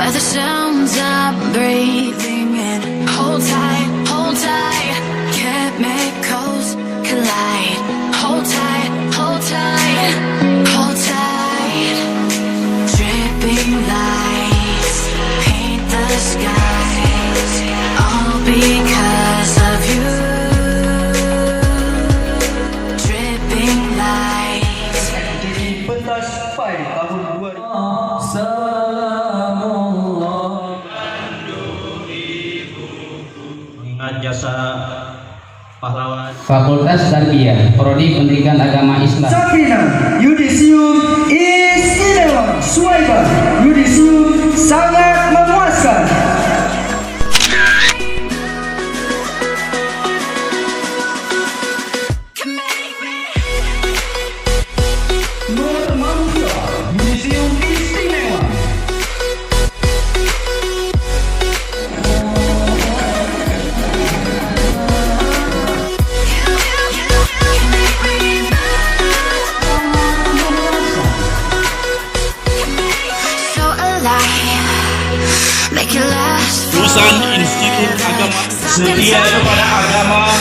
by the sounds I'm breathing in. Hold tight, chemicals collide. Hold tight, hold tight, hold tight. Dripping lights paint the skies, all because of you. Dripping lights. Pentas Pai tahun 2000. Mengingat jasa pahlawan. Fakultas Tarbiyah, Prodi Pendidikan Agama Islam. Sabrina, Yudisium istimewa. Suwaiba, Yudisium sangat memuaskan. Normalia, Yudisium istimewa. So alive, make it last. Lulusan Institut Agama setia kepada agama